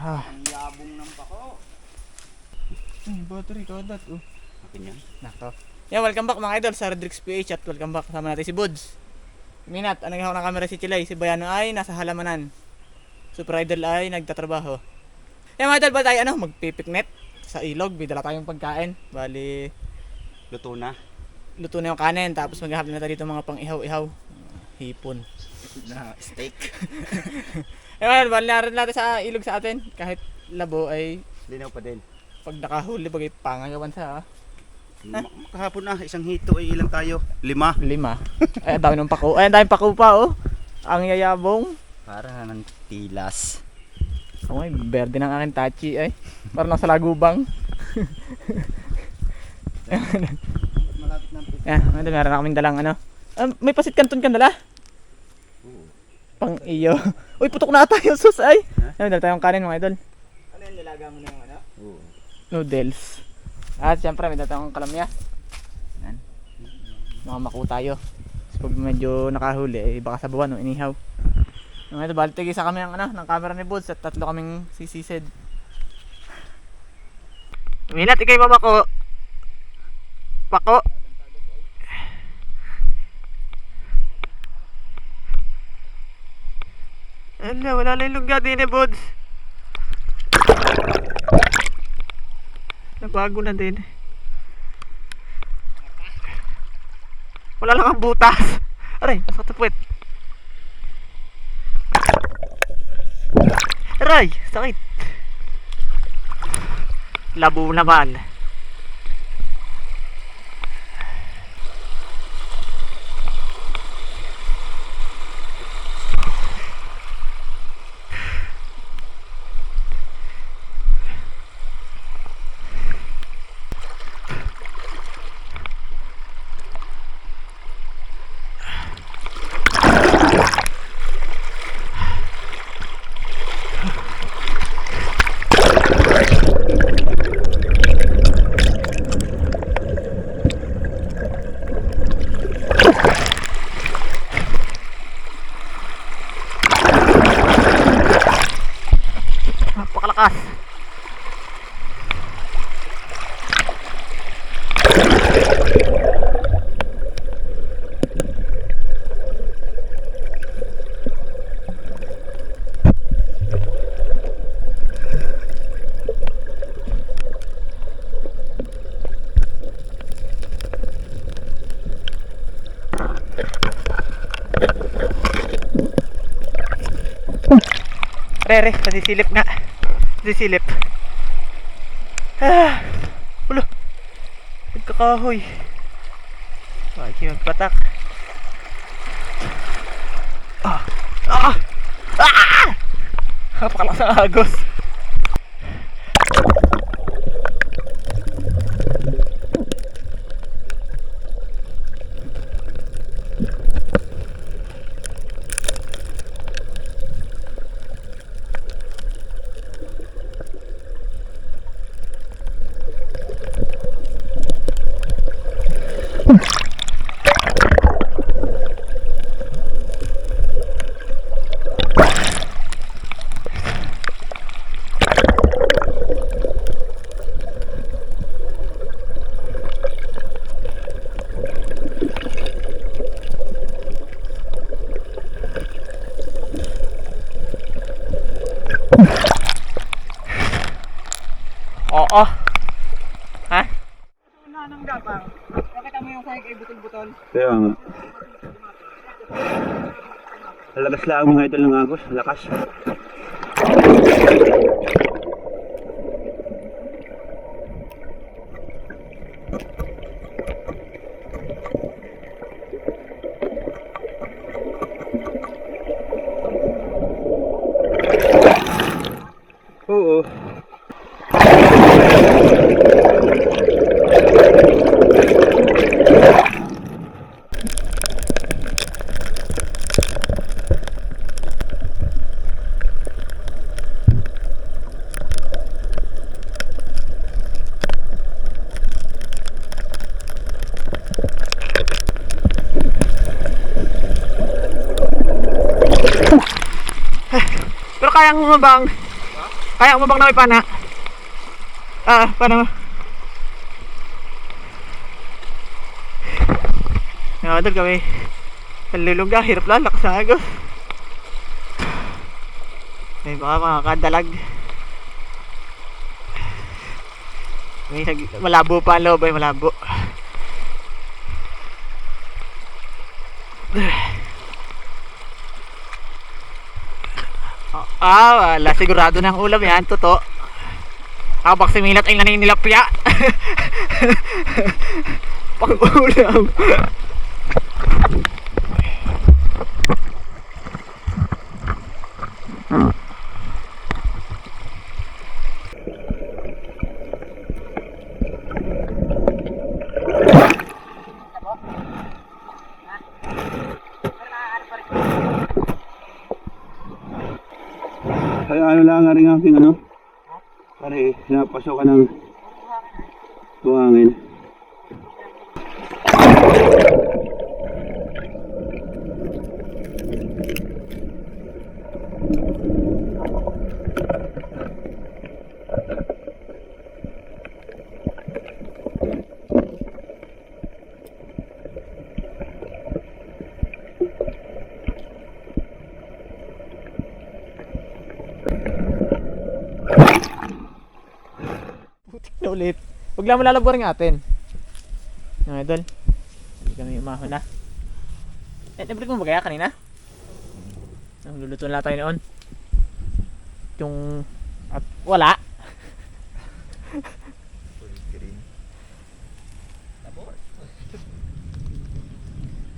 Ang yabong ng pako. Battery kadat oh. Akin yan. Nako. Yeah, welcome back mga idol sa Rodrix PH at welcome back kasama natin si Buds. Minat, ang naghahawak ng camera si Chilay, si Bayano ay nasa halamanan. Super Idol ay nagtatrabaho. Yeah mga idol, ba tayo magpipiknet sa ilog, may dala tayong pagkain. Bali, Luto na. luto na yung kanin, tapos maghahap na tayo dito mga pang ihaw-ihaw. Hipon. Na steak. Bali narin natin sa ilog sa atin, kahit labo ay Linaw pa din. pag nakahuli bagay pangagawan sa Kahapon na, isang hito ay ilang tayo? 5. 5. Ay, ang dami ng pako. Ay, ang dami pako pa oh. Ang yayabong. Para ng tilas. Oh, may berde ng aking tachi ay. Parang nasa lagubang. Malapit ng pito. Meron na kaming dalang may pasit kanton kan dala? Oo. Pang iyo. Uy, putok na tayo sus ay. Ha? Dala tayong kanin mga idol. Ano yung nilaga mo na yung ano? Oo. Noodles. At siyempre may dala tayong kalamya. Yan. Mamako tayo. So, pag medyo nakahuli, baka sa buwan o inihaw. Yung ito, bali tigisa kami ng camera ni Buds at 3 kaming sisisid. Minat, ikay mamako. Pako. Wala na yung lungga din eh, Buds. Nabago na din. Wala lang ang butas. Aray, nasa katapwet. Aray, sakit. Labo naman. Napakalakas. Re, nasisilip nga. Nasisilip. Ulo. Nagkakahoy. Bakit magpatak? Napakalakas ang agos. Oo. Ha? Una ng gapang. Nakita mo yung sahig ay butol-butol. Kaya nga. Lakas lang mga idol ng agos. Lakas. Oo. Pero kaya mo bang Kaya mo bang na may pana? Pana mo? Nakadal kami. Kalulog na, hirap lalak sa agos. May baka makakadalag. Malabo pa ang loob ay malabo. Wala sigurado ng ulam yan, totoo. Habang si Minat ay naninilapya. Pang ulam. Kaya ano lang nga rin aking ano? Pare, napasok ka ng buhangin. Na ulit. Huwag lang malalaborin atin. Mga idol. Hindi kami umahon na. Nabalik mo ba kaya kanina? Luluto na tayo noon. Yung... At wala.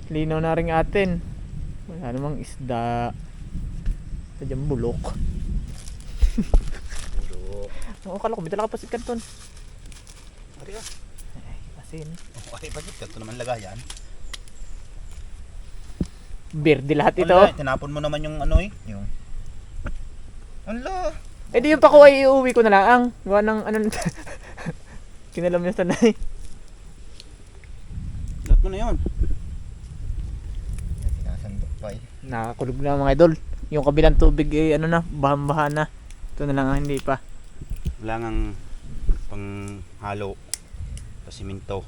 Linaw na rin atin. Wala namang isda. Sadyang bulok. Oo, kala ko, may dala ka pasit kanton. Ari ka. Ay, pasin. Ay, pasit ka. Ito naman lagayan. Birdi lahat ito. Wala, tinapon mo naman yung ano eh. Yung... Wala. Eh di yung pako ay iuwi ko na lang. Gawa ng ano... Kinalam niya sanay. Lahat mo na yun. Sinasandok pa eh. Nakakulog na mga idol. Yung kabilang tubig ay ano na, bahan-bahan na. Ito na lang ang hindi pa. Wala ngang panghalo sa simento.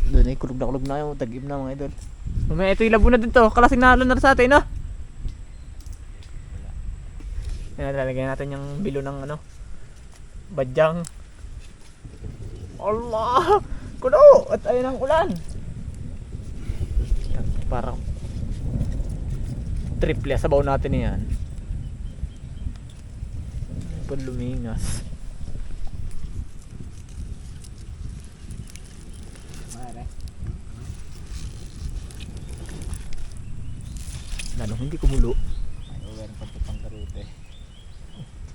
Doon ay kulog na yung tag-im na mga idol. Mamaya ito yung labo na din to. Kalasing nalo na sa atin, no? Yan, lalagyan natin yung bilo ng ano, badyang. Allah! Kuno! At ayun ang ulan. Yan, parang triple sabaw natin yan. Lumingas. Lalong hindi kumulo. Ay, meron pa pang karute.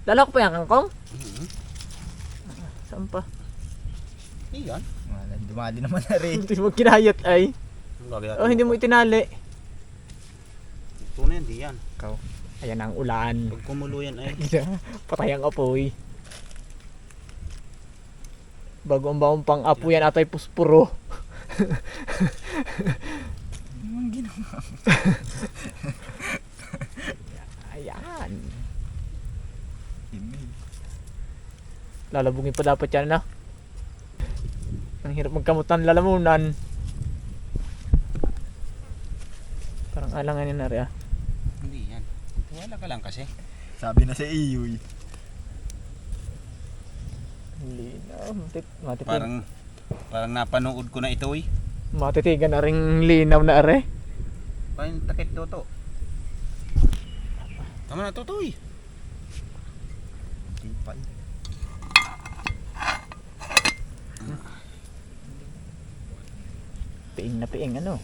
Lalak pa yung kangkong? Saan pa? Iyan. Dumali naman na rin. Hindi mo kinayat ay. Oh, hindi mo itinali. Ito na yan, di yan. Ayan ang ulan. Pag kumulo yan ay. Patay ang apoy. Bago ang baong pang apoy yan atay puspuro. Anong ginawa? Ayan. Imig. Lalabungin pa dapat yan na. Ang hirap magkamutan lalamunan. Parang alangan yan na rin ah. Hindi yan. Wala ka lang kasi. Sabi na sa iyo eh. Linaw. Parang napanood ko na ito eh. Matitigan na ring linaw na are. Parang takit toto. Tama na toto eh. Hindi pa eh. Piing na piing ano.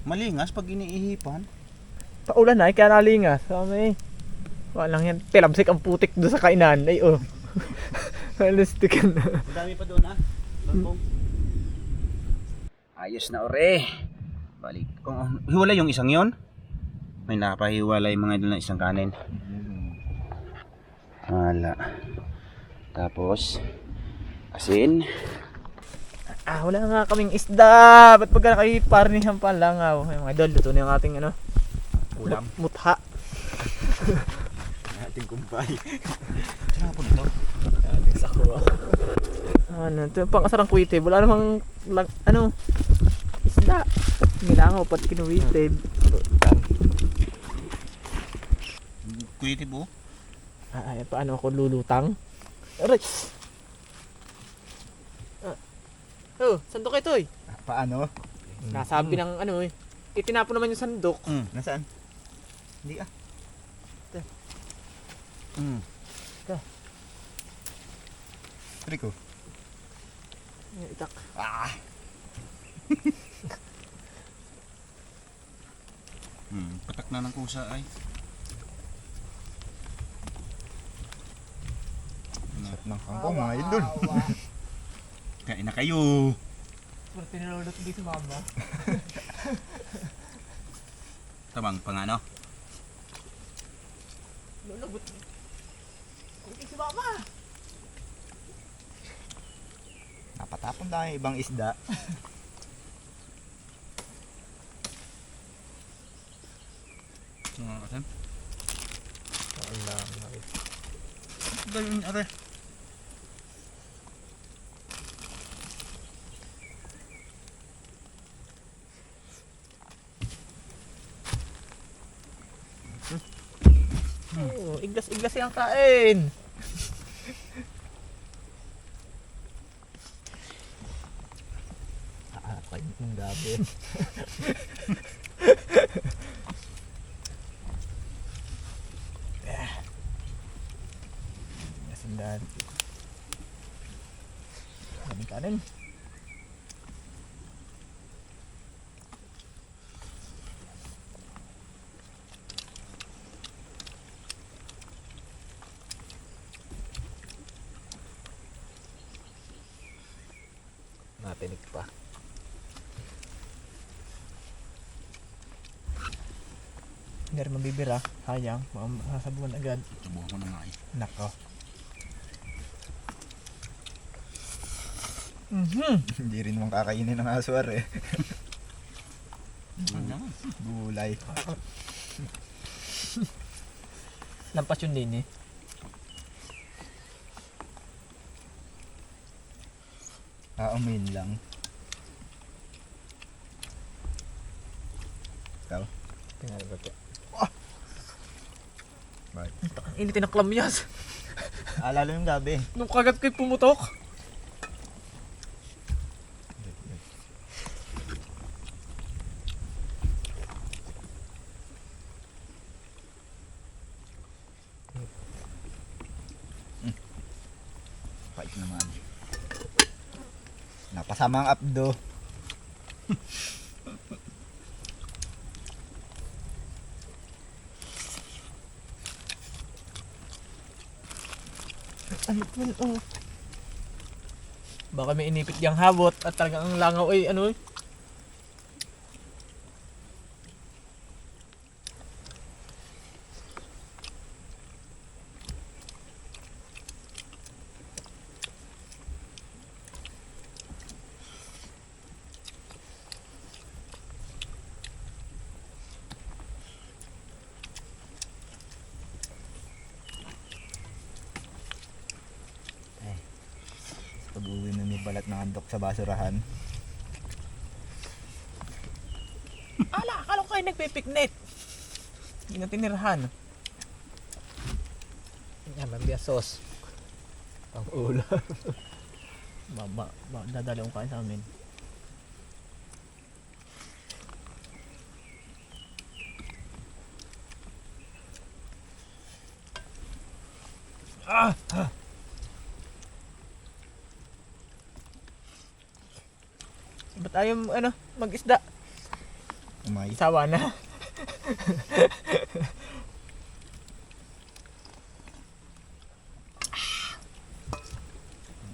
Malingas pag iniihipan. Paulan na, kaya nalingas. Sabi, walang yan. Tilabsik ang putik doon sa kainan. Ay, oh. Halistikan na. Ang dami pa doon ah. Bangkong. Ayos na ore. Balik. Kung hiwalay yung isang yon. May napahiwalay mga idol na isang kanin. Wala. Tapos asin. Wala nga kaming isda. Ba't pagka nakahiparnihan pa langaw? Ay, mga idol, luto na yung ating ano. Ulam. Mutha. ating kumpay. Saan po nito? Ating sakwa. Ano, ito yung pang-asarang kuwitib. Wala namang, isda. Nilangaw, pati kinuwitib. Kuwitib po? Ay, paano ako lulutang? Aray! Oh, sandok ito eh. Paano? Nasabi ng itinapon naman yung sandok. Nasaan? Hindi ah. Rico. Itak. Ah! Patak na ng kusa ay. Sarap ng kangkong mga idol. Kain na kayo. Pero tinulot hindi si mama. Tabang pangano. Lulabot. Hindi si mama. Napatapon tayo ibang isda. Mga kasan? Wala. Gawin are. Oh, iglas-iglas yung kain. Kain ng gabi. Nasindan. Daming kanin. Natinig pa. Hindi rin mabibira. Sayang. Masasabuhan agad. Subukan ko na nga eh. Nako. Hindi rin naman kakainin ng aswar eh. Ano naman? Gulay. Lampas yun din eh. Aumin lang. Ikaw? Tingnan ba ito? Bakit? Initin ang klamyas. Lalo yung gabi. Nung kagat ko'y pumutok. Pait naman. Napasama ang abdo. Ano man oh. Baka may inipit diyang habot at talagang ang langaw ay Pag-uwi na may balat ng andok sa basurahan. akala ko kayo nagpipiknik. Hindi na tinirahan. Yan, mabia sauce. Pang ulam. Dadali akong kain sa amin. Ba't ayaw mag-isda? Umay. Sawa na.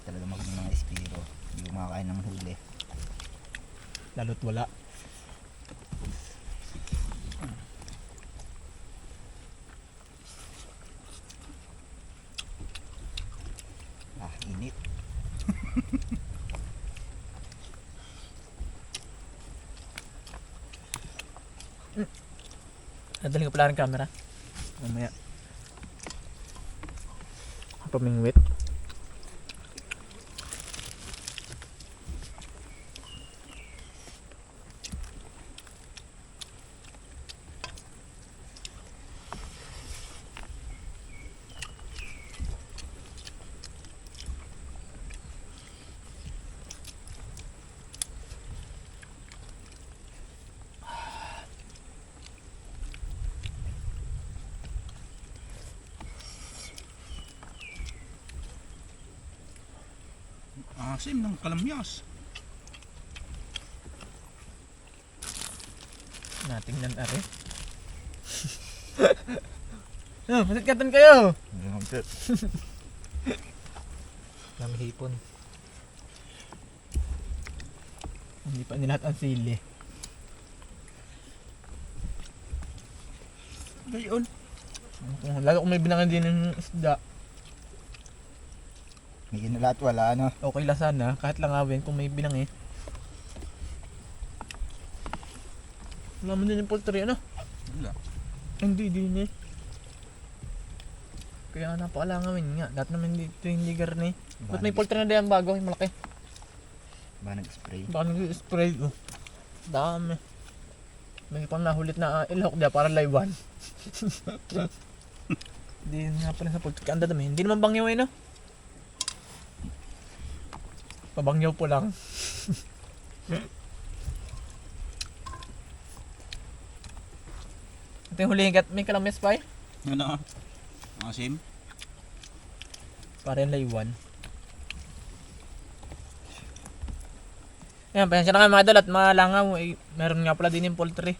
Talaga magaling mga espiro. Hindi kumakain ng huli. Lalo't wala. Init. Nadaling ko pala rin camera. Mamaya. pamingwit. Asim ng kalamyas. Natingnan are. Oh, masikatan kayo. Kami hipon. Hindi pa nilahat ang sili. Gayon. Lalo kung may binangan din ng isda, May inalat wala ano. okay lang sana. Kahit lang awin kung may binang eh. Wala mo din yung poultry, ano? Wala. Hindi din eh. Kaya napaalangamin nga. Dati naman dito hindi garni. Ba't may poultry na diyan bago? Yung malaki. Ba nag-spray? Baka nag-spray oh. Dami. May pang nahulit na ilahok diya para live one. Hindi nga pala sa poultry. Ang dadami. Hindi naman bangyaw eh no? Pabangyaw po lang. Ito yung huling kat. May kalamis pa eh. Ano? Asim? Para yung laywan. Ayan, pasensya na kayo mga idol at mga langaw. Eh, meron nga pala din yung poultry.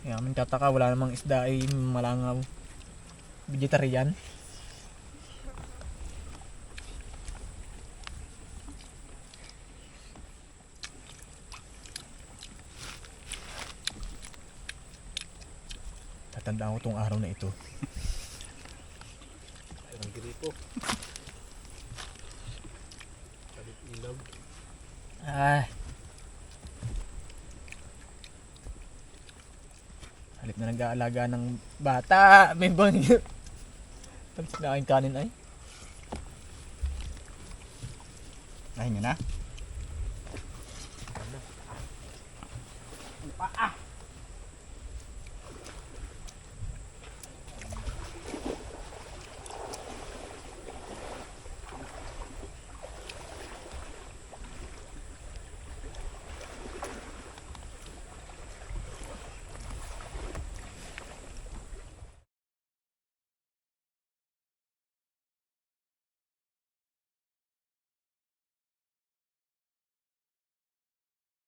Kaya kami tataka, wala namang isda ay malangaw. Vegetarian. Tatandaan ko tong araw na ito. Ang gripo. Kalit ilog. Ay. Halip na nag-aalaga ng bata. May bangyo. Tapos na kain kanin ay. Ay nyo na.